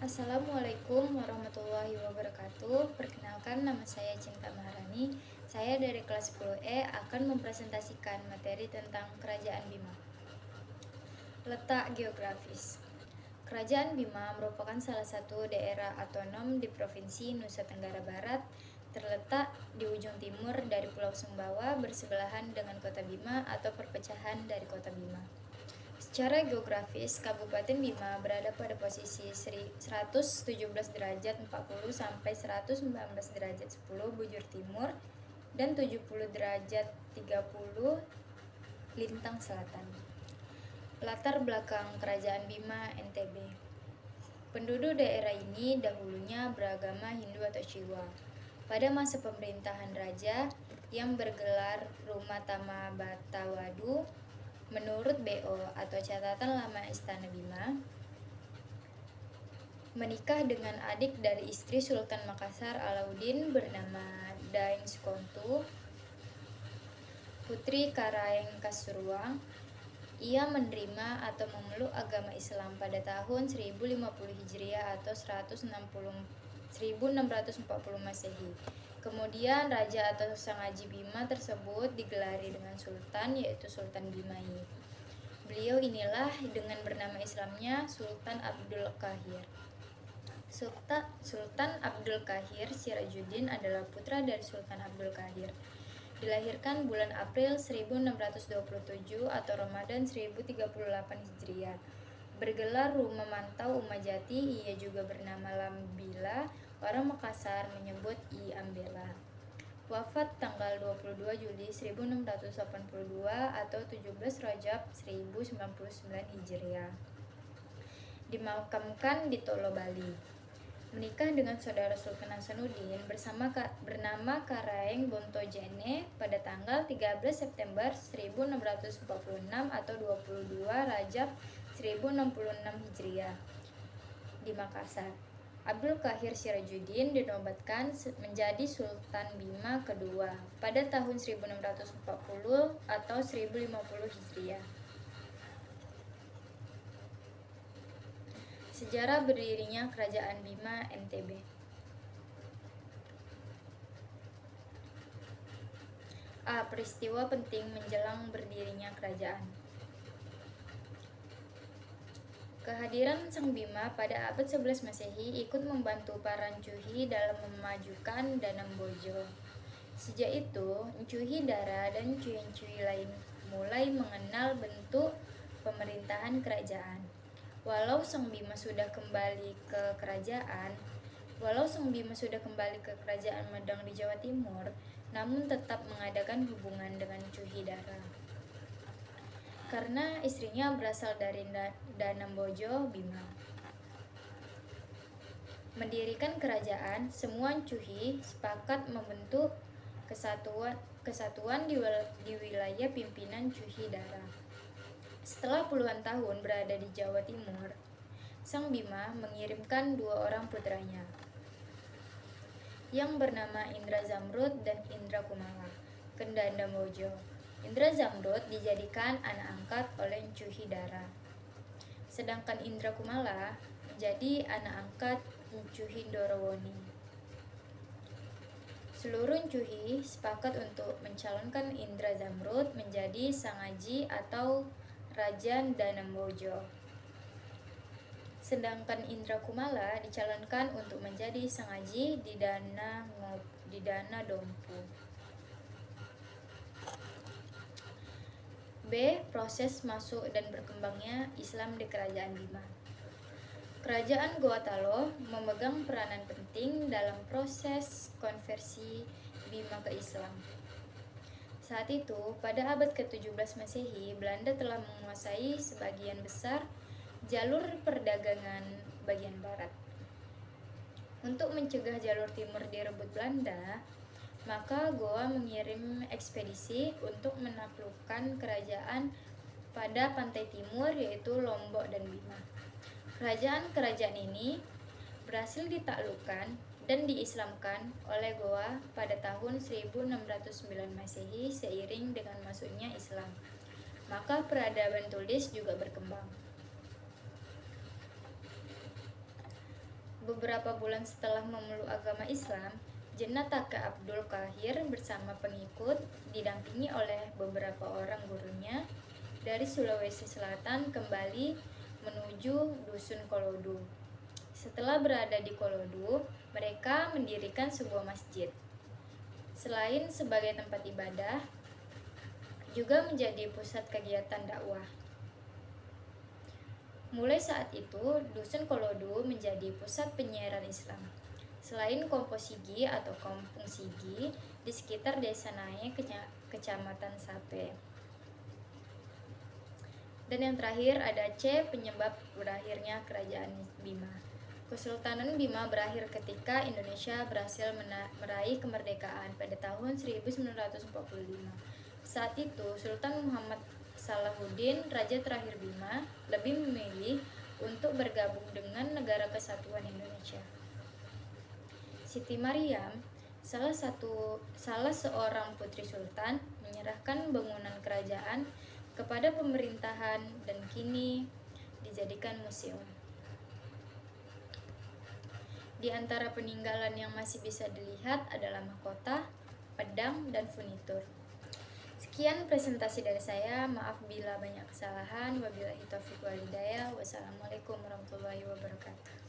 Assalamualaikum warahmatullahi wabarakatuh. Perkenalkan, nama saya Cinta Maharani. Saya dari kelas 10E akan mempresentasikan materi tentang Kerajaan Bima. Letak geografis. Kerajaan Bima merupakan salah satu daerah otonom di Provinsi Nusa Tenggara Barat, terletak di ujung timur dari Pulau Sumbawa bersebelahan dengan Kota Bima atau perpecahan dari Kota Bima. Secara geografis, Kabupaten Bima berada pada posisi 117 derajat 40 sampai 119 derajat 10 bujur timur dan 70 derajat 30 lintang selatan. Latar belakang Kerajaan Bima NTB. Penduduk daerah ini dahulunya beragama Hindu atau Siwa. Pada masa pemerintahan raja yang bergelar Rumatama Batawadu, menurut BO atau catatan lama Istana Bima, menikah dengan adik dari istri Sultan Makassar Alauddin bernama Daeng Sukontu, putri Karaeng Kasuruang. Ia menerima atau memeluk agama Islam pada tahun 1050 Hijriah atau 1640 Masehi. Kemudian raja atau Sangaji Bima tersebut digelari dengan sultan, yaitu Sultan Bimai. Beliau inilah dengan bernama Islamnya Sultan Abdul Qahir. Sultan Abdul Qahir Sirajuddin adalah putra dari Sultan Abdul Qahir. Dilahirkan bulan April 1627 atau Ramadan 1038 Hijriah. Bergelar Ruma Mantau Umajati, ia juga bernama Lambila. Orang Makassar menyebut I Ambela. Wafat tanggal 22 Juli 1682 atau 17 Rajab 1099 Hijriah. Dimakamkan di Tolo, Bali. Menikah dengan saudara Sultan Hasanuddin bernama Karaeng Bontojene pada tanggal 13 September 1646 atau 22 Rajab 1066 Hijriah di Makassar. Abdul Qahir Sirajuddin dinobatkan menjadi Sultan Bima kedua pada tahun 1640 atau 1050 Hijriah. Sejarah berdirinya Kerajaan Bima NTB. A. Peristiwa penting menjelang berdirinya kerajaan. Kehadiran Sang Bima pada abad 11 Masehi ikut membantu para Encuhi dalam memajukan Danam Bojo. Sejak itu, Encuhi Dara dan Encuhi lain mulai mengenal bentuk pemerintahan kerajaan. Walau Sang Bima sudah kembali ke kerajaan Medang di Jawa Timur, namun tetap mengadakan hubungan dengan Encuhi Dara. Karena istrinya berasal dari Danam Bojo, Bima mendirikan kerajaan. Semua Encuhi sepakat membentuk kesatuan di wilayah pimpinan Encuhi Dara. Setelah puluhan tahun berada di Jawa Timur, Sang Bima mengirimkan 2 orang putranya yang bernama Indra Zamrud dan Indra Kumala ke Danam Bojo. Indra Zamrud dijadikan anak angkat oleh Encuhi Dara, sedangkan Indra Kumala menjadi anak angkat Encuhi Dorowoni. Seluruh Encuhi sepakat untuk mencalonkan Indra Zamrud menjadi Sangaji atau Raja Danam Bojo, sedangkan Indra Kumala dicalonkan untuk menjadi Sangaji di Dana Dompu. B. Proses masuk dan berkembangnya Islam di Kerajaan Bima. Kerajaan Gorontalo memegang peranan penting dalam proses konversi Bima ke Islam. Saat itu, pada abad ke-17 Masehi, Belanda telah menguasai sebagian besar jalur perdagangan bagian barat. Untuk mencegah jalur timur direbut Belanda, maka Goa mengirim ekspedisi untuk menaklukkan kerajaan pada pantai timur, yaitu Lombok dan Bima. Kerajaan ini berhasil ditaklukkan dan diislamkan oleh Goa pada tahun 1609 Masehi seiring dengan masuknya Islam. Maka peradaban tulis juga berkembang. Beberapa bulan setelah memeluk agama Islam, Jennatake Abdul Qahir bersama pengikut didampingi oleh beberapa orang gurunya dari Sulawesi Selatan kembali menuju Dusun Kolodu. Setelah berada di Kolodu, mereka mendirikan sebuah masjid. Selain sebagai tempat ibadah, juga menjadi pusat kegiatan dakwah. Mulai saat itu, Dusun Kolodu menjadi pusat penyiaran Islam. Selain Kompo Sigi atau Kampung Sigi, di sekitar Desa Nae, Kecamatan Sape. Dan yang terakhir ada C, penyebab berakhirnya Kerajaan Bima. Kesultanan Bima berakhir ketika Indonesia berhasil meraih kemerdekaan pada tahun 1945. Saat itu, Sultan Muhammad Salahuddin, Raja terakhir Bima, lebih memilih untuk bergabung dengan Negara Kesatuan Indonesia. Siti Mariam, salah seorang putri sultan, menyerahkan bangunan kerajaan kepada pemerintahan dan kini dijadikan museum. Di antara peninggalan yang masih bisa dilihat adalah mahkota, pedang, dan furnitur. Sekian presentasi dari saya, maaf bila banyak kesalahan. Wabillahi taufiq wal hidayah. Wassalamualaikum warahmatullahi wabarakatuh.